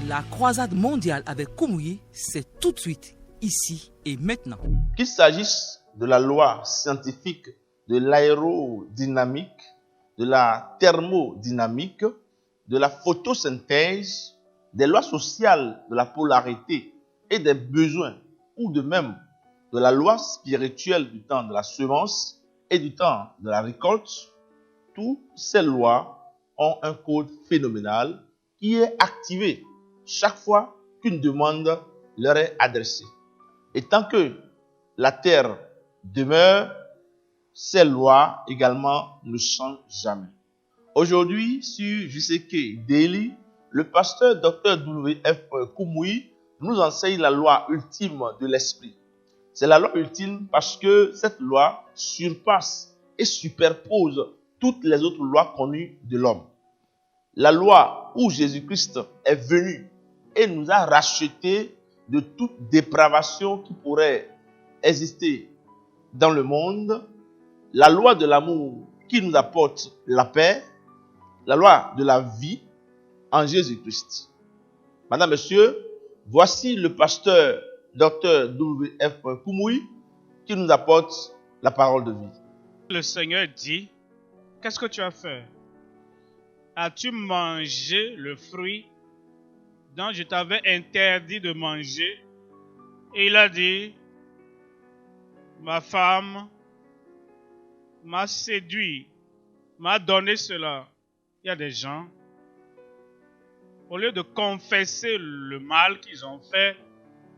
La croisade mondiale avec Kumuyi, c'est tout de suite, ici et maintenant. Qu'il s'agisse de la loi scientifique de l'aérodynamique, de la thermodynamique, de la photosynthèse, des lois sociales de la polarité et des besoins, ou de même de la loi spirituelle du temps de la semence et du temps de la récolte, toutes ces lois ont un code phénoménal qui est activé chaque fois qu'une demande leur est adressée. Et tant que la terre demeure, ces lois également ne changent jamais. Aujourd'hui, sur JCK Daily, le pasteur Dr. W.F. Kumuyi nous enseigne la loi ultime de l'esprit. C'est la loi ultime parce que cette loi surpasse et superpose toutes les autres lois connues de l'homme. La loi où Jésus-Christ est venu et nous a rachetés de toute dépravation qui pourrait exister dans le monde, la loi de l'amour qui nous apporte la paix, la loi de la vie en Jésus-Christ. Madame, Monsieur, voici le pasteur Dr. W.F. Kumuyi qui nous apporte la parole de vie. Le Seigneur dit, qu'est-ce que tu as fait? As-tu mangé le fruit dont je t'avais interdit de manger? Et il a dit, ma femme m'a séduit, m'a donné cela. Il y a des gens, au lieu de confesser le mal qu'ils ont fait,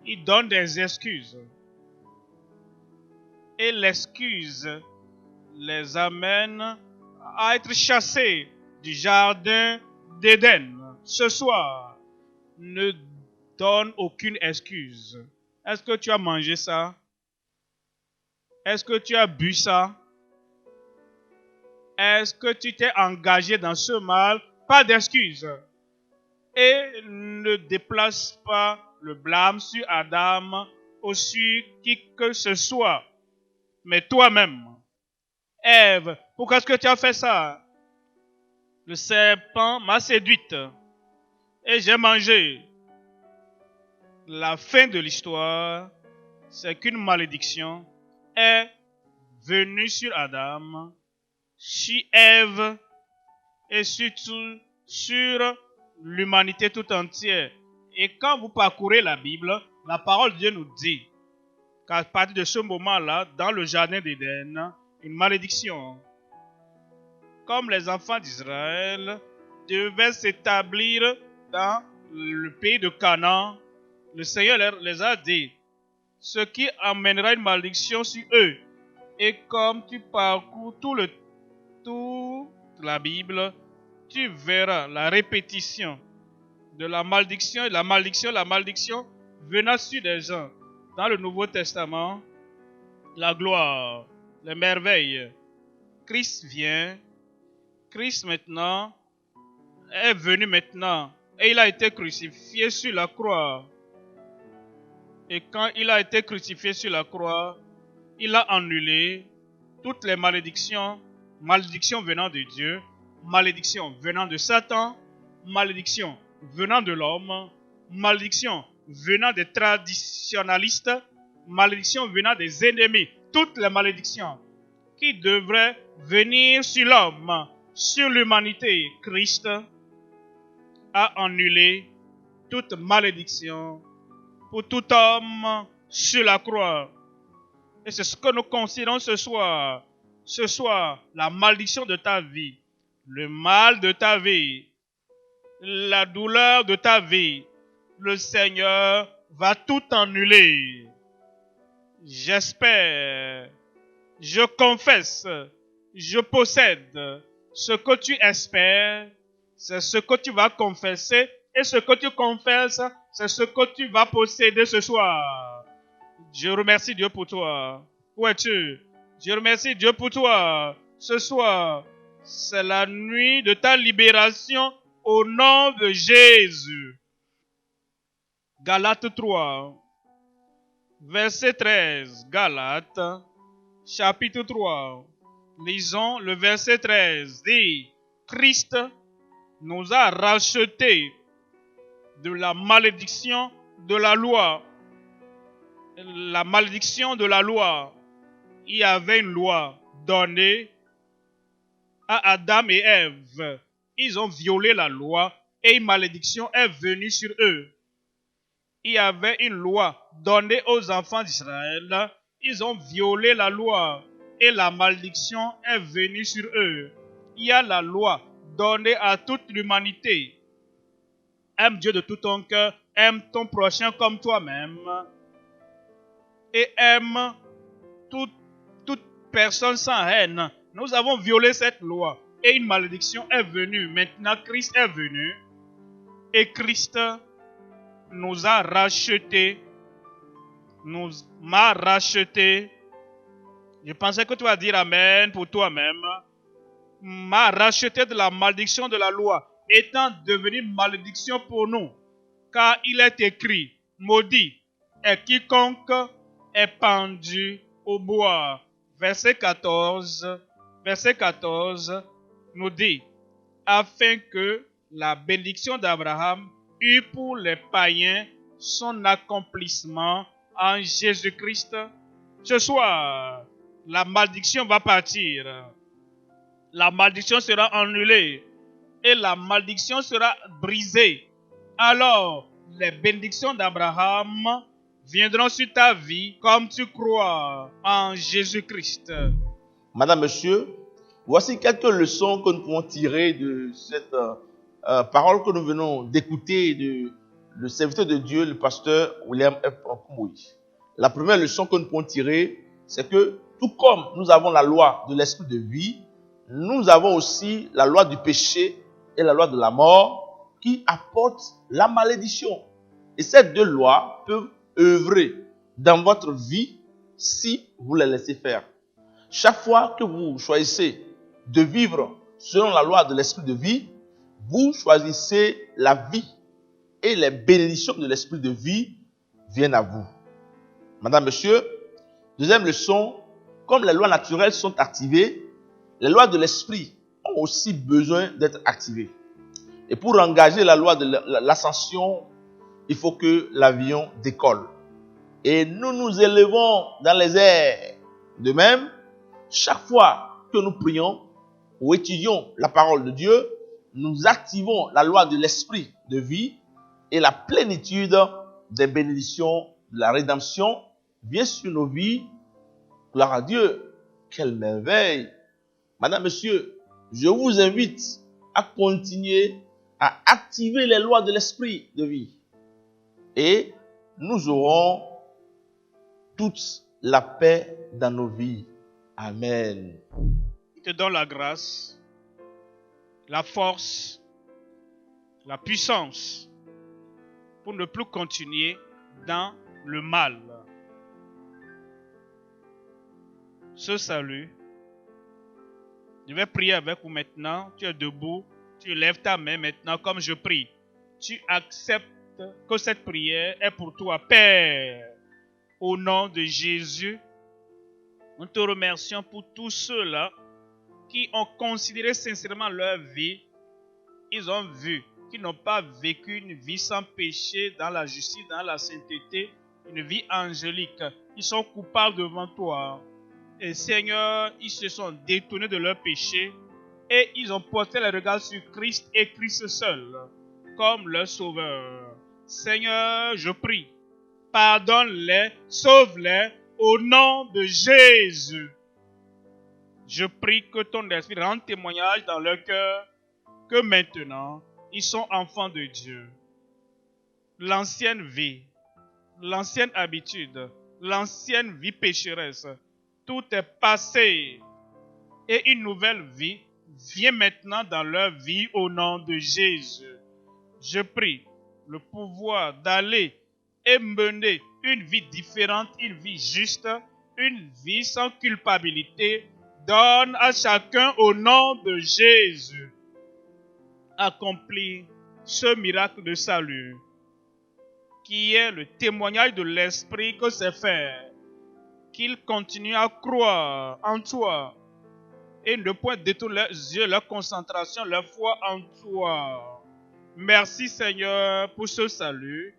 ils donnent des excuses. Et l'excuse les amène à être chassés du jardin d'Éden. Ce soir, ne donne aucune excuse. Est-ce que tu as mangé ça? Est-ce que tu as bu ça? Est-ce que tu t'es engagé dans ce mal? Pas d'excuse. Et ne déplace pas le blâme sur Adam ou sur qui que ce soit, mais toi-même. Ève, pourquoi est-ce que tu as fait ça? Le serpent m'a séduite et j'ai mangé. La fin de l'histoire, c'est qu'une malédiction est venue sur Adam, sur Ève et surtout sur l'humanité tout entière. Et quand vous parcourez la Bible, la parole de Dieu nous dit qu'à partir de ce moment-là, dans le jardin d'Éden, une malédiction, comme les enfants d'Israël devaient s'établir dans le pays de Canaan, le Seigneur les a dit, ce qui amènera une malédiction sur eux. Et comme tu parcours toute la Bible, tu verras la répétition de la malédiction et la malédiction venant sur des gens. Dans le Nouveau Testament, la gloire, les merveilles. Christ vient. Christ maintenant est venu maintenant et il a été crucifié sur la croix. Et quand il a été crucifié sur la croix, il a annulé toutes les malédictions venant de Dieu, malédictions venant de Satan, malédictions venant de l'homme, malédictions venant des traditionalistes, malédictions venant des ennemis, toutes les malédictions qui devraient venir sur l'homme, sur l'humanité. Christ a annulé toute malédiction pour tout homme sur la croix. Et c'est ce que nous considérons ce soir. Ce soir, la malédiction de ta vie, le mal de ta vie, la douleur de ta vie, le Seigneur va tout annuler. J'espère, je confesse, je possède ce que tu espères, c'est ce que tu vas confesser, et ce que tu confesses, c'est ce que tu vas posséder ce soir. Je remercie Dieu pour toi. Où es-tu? Je remercie Dieu pour toi. Ce soir, c'est la nuit de ta libération au nom de Jésus. Galates 3, verset 13. Galates, chapitre 3. Lisons le verset 13. Dit, Christ nous a rachetés de la malédiction de la loi. La malédiction de la loi. Il y avait une loi donnée à Adam et Ève. Ils ont violé la loi et une malédiction est venue sur eux. Il y avait une loi donnée aux enfants d'Israël. Ils ont violé la loi et la malédiction est venue sur eux. Il y a la loi donnée à toute l'humanité. Aime Dieu de tout ton cœur, aime ton prochain comme toi-même et aime toute personne sans haine. Nous avons violé cette loi et une malédiction est venue. Maintenant, Christ est venu et Christ nous a rachetés, m'a racheté. Je pensais que tu vas dire Amen pour toi-même. M'a racheté de la malédiction de la loi, étant devenu malédiction pour nous. Car il est écrit, maudit est quiconque est pendu au bois. Verset 14 nous dit, afin que la bénédiction d'Abraham eut pour les païens son accomplissement en Jésus-Christ. Ce soir, la malédiction va partir. La malédiction sera annulée et la malédiction sera brisée. Alors, les bénédictions d'Abraham viendront sur ta vie comme tu crois en Jésus-Christ. Madame, Monsieur, voici quelques leçons que nous pouvons tirer de cette parole que nous venons d'écouter de le serviteur de Dieu, le pasteur William F. Okoumouy. La première leçon que nous pouvons tirer, c'est que tout comme nous avons la loi de l'esprit de vie, nous avons aussi la loi du péché et la loi de la mort qui apportent la malédiction. Et ces deux lois peuvent œuvrer dans votre vie si vous les laissez faire. Chaque fois que vous choisissez de vivre selon la loi de l'esprit de vie, vous choisissez la vie et les bénédictions de l'esprit de vie viennent à vous. Madame, Monsieur, deuxième leçon, comme les lois naturelles sont activées, les lois de l'esprit ont aussi besoin d'être activées. Et pour engager la loi de l'ascension, il faut que l'avion décolle. Et nous nous élevons dans les airs. De même, chaque fois que nous prions ou étudions la parole de Dieu, nous activons la loi de l'esprit de vie et la plénitude des bénédictions de la rédemption vient sur nos vies. Gloire à Dieu. Quelle merveille. Madame, Monsieur, je vous invite à continuer à activer les lois de l'esprit de vie. Et nous aurons toute la paix dans nos vies. Amen. Je te donne la grâce, la force, la puissance pour ne plus continuer dans le mal. Ce salut, je vais prier avec vous maintenant. Tu es debout, tu lèves ta main maintenant comme je prie. Tu acceptes que cette prière est pour toi, Père. Au nom de Jésus, nous te remercions pour tous ceux-là qui ont considéré sincèrement leur vie. Ils ont vu qu'ils n'ont pas vécu une vie sans péché, dans la justice, dans la sainteté, une vie angélique. Ils sont coupables devant toi. Et Seigneur, ils se sont détournés de leur péché et ils ont porté les regards sur Christ et Christ seul comme leur sauveur. Seigneur, je prie, pardonne-les, sauve-les au nom de Jésus. Je prie que ton esprit rende témoignage dans leur cœur que maintenant, ils sont enfants de Dieu. L'ancienne vie, l'ancienne habitude, l'ancienne vie pécheresse, tout est passé et une nouvelle vie vient maintenant dans leur vie au nom de Jésus. Je prie le pouvoir d'aller et mener une vie différente, une vie juste, une vie sans culpabilité. Donne à chacun au nom de Jésus. Accomplis ce miracle de salut qui est le témoignage de l'Esprit que c'est fait. Qu'ils continuent à croire en toi et ne point détourner leurs yeux, leur concentration, leur foi en toi. Merci Seigneur pour ce salut.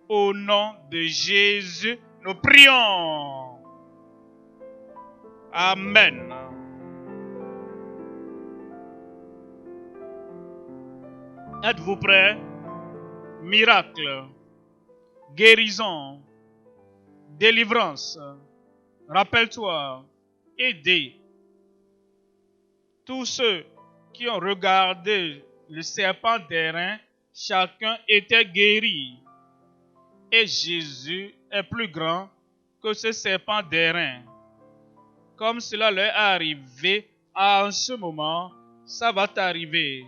Au nom de Jésus, nous prions. Amen. Êtes-vous prêts? Miracle, guérison, délivrance. Rappelle-toi, aider tous ceux qui ont regardé le serpent d'airain, chacun était guéri. Et Jésus est plus grand que ce serpent d'airain. Comme cela leur est arrivé en ce moment, ça va t'arriver.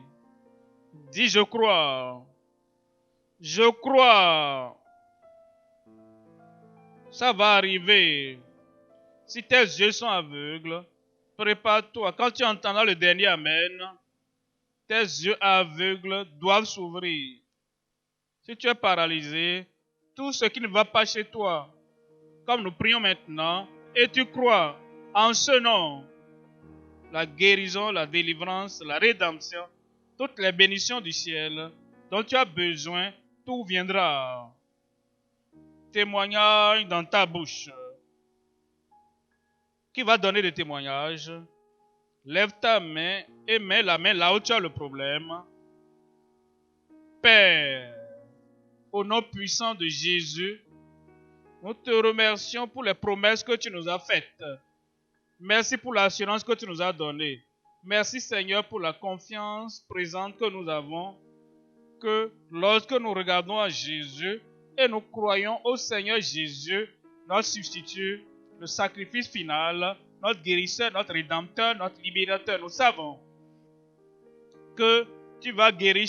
Dis, je crois. Je crois. Ça va arriver. Si tes yeux sont aveugles, prépare-toi. Quand tu entendras le dernier Amen, tes yeux aveugles doivent s'ouvrir. Si tu es paralysé, tout ce qui ne va pas chez toi, comme nous prions maintenant, et tu crois en ce nom, la guérison, la délivrance, la rédemption, toutes les bénédictions du ciel dont tu as besoin, tout viendra. Témoignage dans ta bouche. Qui va donner des témoignages? Lève ta main et mets la main là où tu as le problème. Père, au nom puissant de Jésus, nous te remercions pour les promesses que tu nous as faites. Merci pour l'assurance que tu nous as donnée. Merci Seigneur pour la confiance présente que nous avons, que lorsque nous regardons à Jésus et nous croyons au Seigneur Jésus, notre substitut, le sacrifice final, notre guérisseur, notre rédempteur, notre libérateur, nous savons que tu vas guérir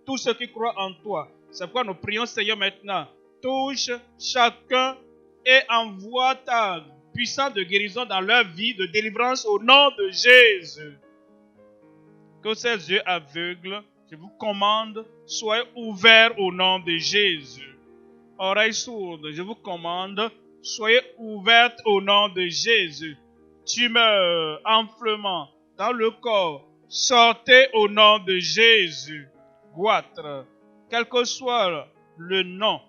tous ceux qui croient en toi. C'est pourquoi nous prions Seigneur maintenant. Touche chacun et envoie ta puissance de guérison dans leur vie, de délivrance au nom de Jésus. Que ces yeux aveugles, je vous commande, soient ouverts au nom de Jésus. Oreilles sourdes, je vous commande, soyez ouvertes au nom de Jésus. Tumeur, enflement dans le corps, sortez au nom de Jésus. Goitre, quel que soit le nom,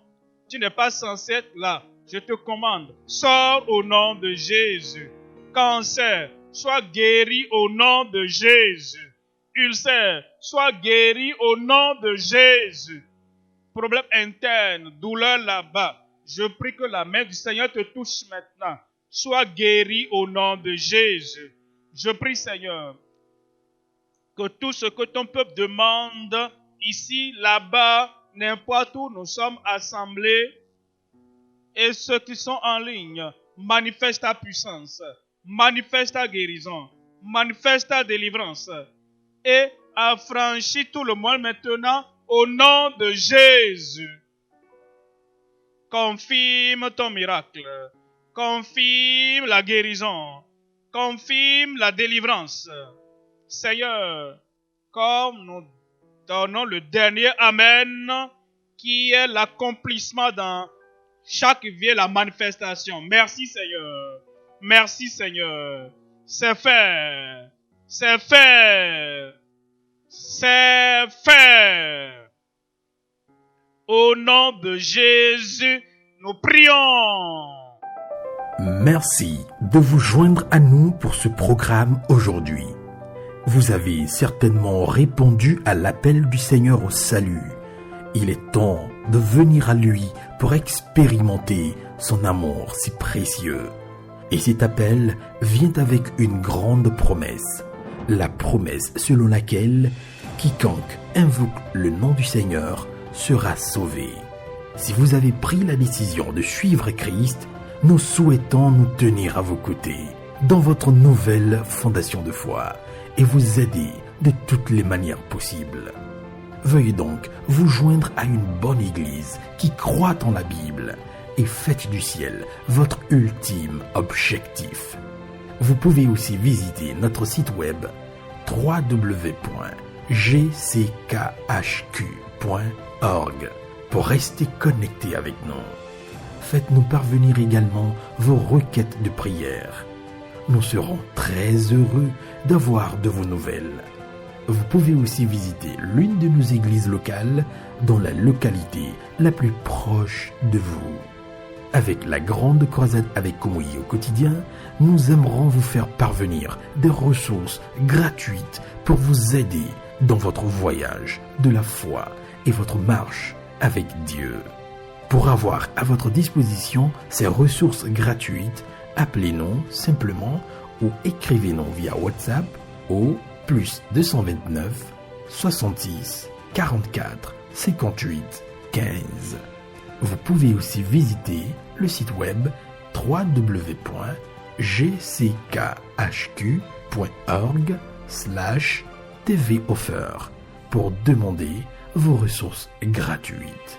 tu n'es pas censé être là. Je te commande, sors au nom de Jésus. Cancer, sois guéri au nom de Jésus. Ulcère, sois guéri au nom de Jésus. Problème interne, douleur là-bas. Je prie que la main du Seigneur te touche maintenant. Sois guéri au nom de Jésus. Je prie, Seigneur, que tout ce que ton peuple demande, ici, là-bas, n'importe où nous sommes assemblés, et ceux qui sont en ligne, manifeste ta puissance, manifeste ta guérison, manifeste ta délivrance, et affranchis tout le monde maintenant au nom de Jésus. Confirme ton miracle, confirme la guérison, confirme la délivrance. Seigneur, comme nous donnons le dernier Amen, qui est l'accomplissement dans chaque vie, la manifestation. Merci Seigneur, merci Seigneur. C'est fait, c'est fait, c'est fait. Au nom de Jésus, nous prions. Merci de vous joindre à nous pour ce programme aujourd'hui. Vous avez certainement répondu à l'appel du Seigneur au salut. Il est temps de venir à lui pour expérimenter son amour si précieux. Et cet appel vient avec une grande promesse. La promesse selon laquelle quiconque invoque le nom du Seigneur sera sauvé. Si vous avez pris la décision de suivre Christ, nous souhaitons nous tenir à vos côtés dans votre nouvelle fondation de foi et vous aider de toutes les manières possibles. Veuillez donc vous joindre à une bonne église qui croit en la Bible et faites du ciel votre ultime objectif. Vous pouvez aussi visiter notre site web www.gckhq.org pour rester connecté avec nous. Faites-nous parvenir également vos requêtes de prière. Nous serons très heureux d'avoir de vos nouvelles. Vous pouvez aussi visiter l'une de nos églises locales dans la localité la plus proche de vous. Avec la grande croisade avec Kumuyi au quotidien, nous aimerons vous faire parvenir des ressources gratuites pour vous aider dans votre voyage de la foi et votre marche avec Dieu. Pour avoir à votre disposition ces ressources gratuites, appelez-nous simplement ou écrivez-nous via WhatsApp au plus 229 66 44 58 15. Vous pouvez aussi visiter le site web www.gckhq.org/tvoffer pour demander vos ressources gratuites.